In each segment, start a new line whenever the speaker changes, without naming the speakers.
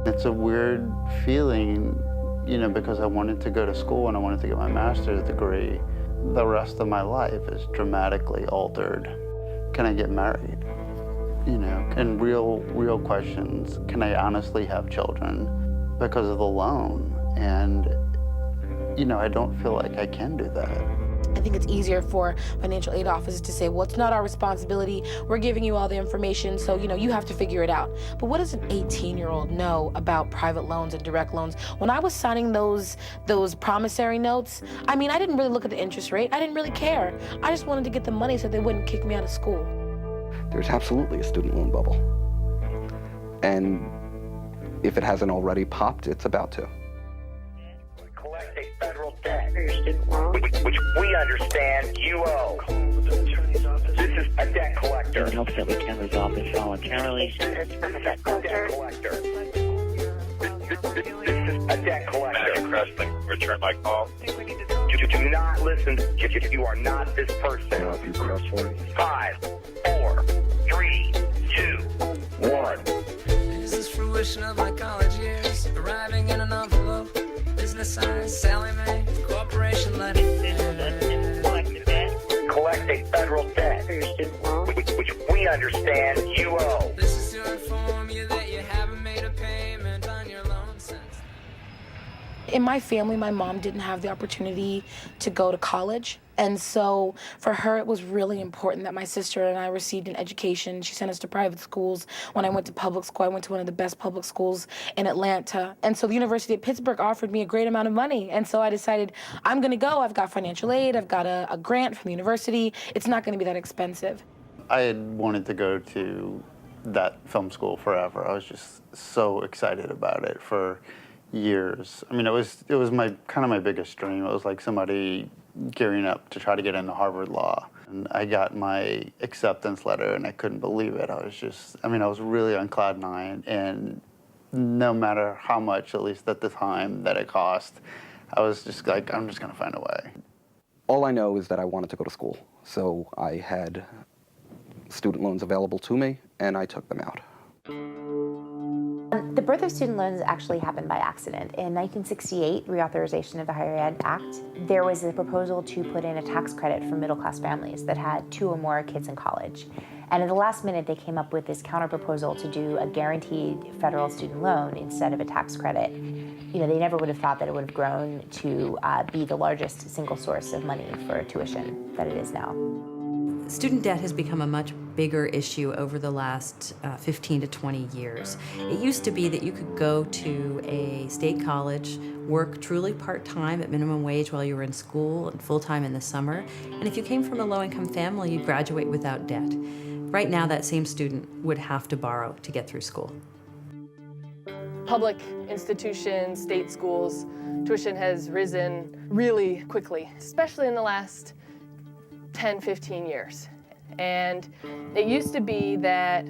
It's a weird feeling, you know, because I wanted to go to school and I wanted to get my master's degree. The rest of my life is dramatically altered. Can I get married? You know, and real questions. Can I honestly have children because of the loan? And, you know, I don't feel like I can do that.
I think it's easier for financial aid officers to say, well, it's not our responsibility. We're giving you all the information, so, you know, you have to figure it out. But what does an 18-year-old know about private loans and direct loans? When I was signing those promissory notes, I mean, I didn't really look at the interest rate. I didn't really care. I just wanted to get the money so they wouldn't kick me out of school.
There's absolutely a student loan bubble. And if it hasn't already popped, it's about to.
Collect a federal debt, which we understand you owe. This is a debt collector.
In hopes that we can resolve this voluntarily.
This is a debt collector. This is a debt collector.
Creston, return my call.
Do not listen if you are not this person. 5, 4, 3, 2, 1.
This is fruition of my college years, arriving in an envelope. Business signs, Sally Mae, corporation letter.
Collect a federal debt, which we understand you owe.
This is to inform you that you haven't made a payment on your loan since.
In my family, my mom didn't have the opportunity to go to college. And so for her, it was really important that my sister and I received an education. She sent us to private schools. When I went to public school, I went to one of the best public schools in Atlanta. And so the University of Pittsburgh offered me a great amount of money. And so I decided, I'm gonna go. I've got financial aid. I've got a grant from the university. It's not gonna be that expensive.
I had wanted to go to that film school forever. I was just so excited about it for years. I mean, it was my kind of my biggest dream. It was like somebody gearing up to try to get into Harvard Law. And I got my acceptance letter and I couldn't believe it. I was really on cloud nine, and no matter how much, at least at the time, that it cost, I was just like, I'm just gonna find a way.
All I know is that I wanted to go to school, so I had student loans available to me, and I took them out.
The birth of student loans actually happened by accident. In 1968, reauthorization of the Higher Ed Act, there was a proposal to put in a tax credit for middle-class families that had 2 or more kids in college. And at the last minute, they came up with this counter-proposal to do a guaranteed federal student loan instead of a tax credit. You know, they never would have thought that it would have grown to be the largest single source of money for tuition that it is now.
Student debt has become a much bigger issue over the last 15 to 20 years. It used to be that you could go to a state college, work truly part-time at minimum wage while you were in school and full-time in the summer, and if you came from a low-income family, you'd graduate without debt. Right now, that same student would have to borrow to get through school.
Public institutions, state schools, tuition has risen really quickly, especially in the last 10, 15 years. And it used to be that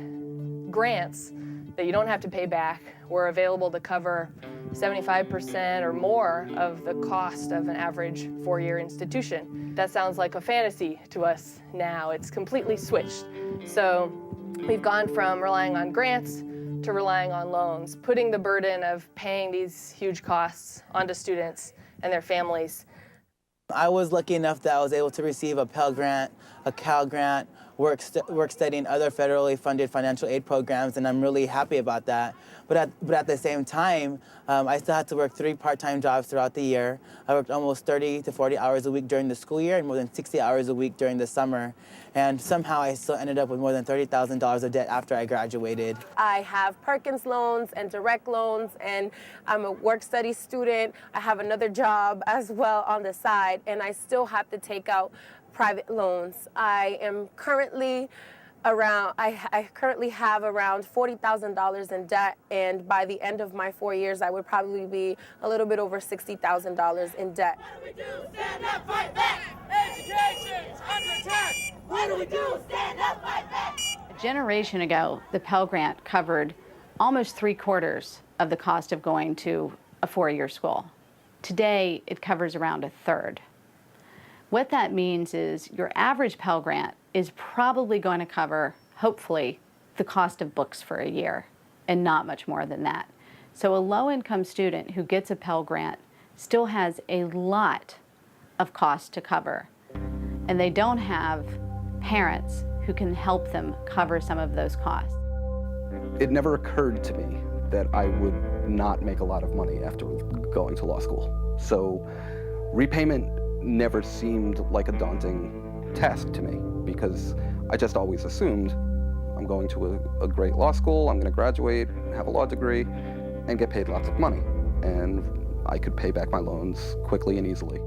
grants that you don't have to pay back were available to cover 75% or more of the cost of an average 4-year institution. That sounds like a fantasy to us now. It's completely switched. So we've gone from relying on grants to relying on loans, putting the burden of paying these huge costs onto students and their families.
I was lucky enough that I was able to receive a Pell Grant, a Cal Grant, work studying other federally funded financial aid programs, and I'm really happy about that. But at the same time, I still had to work 3 part-time jobs throughout the year. I worked almost 30 to 40 hours a week during the school year and more than 60 hours a week during the summer. And somehow I still ended up with more than $30,000 of debt after I graduated.
I have Perkins loans and direct loans, and I'm a work-study student. I have another job as well on the side, and I still have to take out private loans. I am currently I currently have around $40,000 in debt, and by the end of my 4 years, I would probably be a little bit over $60,000 in debt.
What do we do? Stand up, fight back! Education is under attack! What do we do? Stand up, fight back!
A generation ago, the Pell Grant covered almost 3/4 of the cost of going to a 4-year school. Today, it covers around 1/3. What that means is your average Pell Grant is probably going to cover, hopefully, the cost of books for a year, and not much more than that. So a low-income student who gets a Pell Grant still has a lot of costs to cover, and they don't have parents who can help them cover some of those costs.
It never occurred to me that I would not make a lot of money after going to law school. So repayment never seemed like a daunting task to me because I just always assumed I'm going to a great law school, I'm going to graduate, have a law degree, and get paid lots of money. And I could pay back my loans quickly and easily.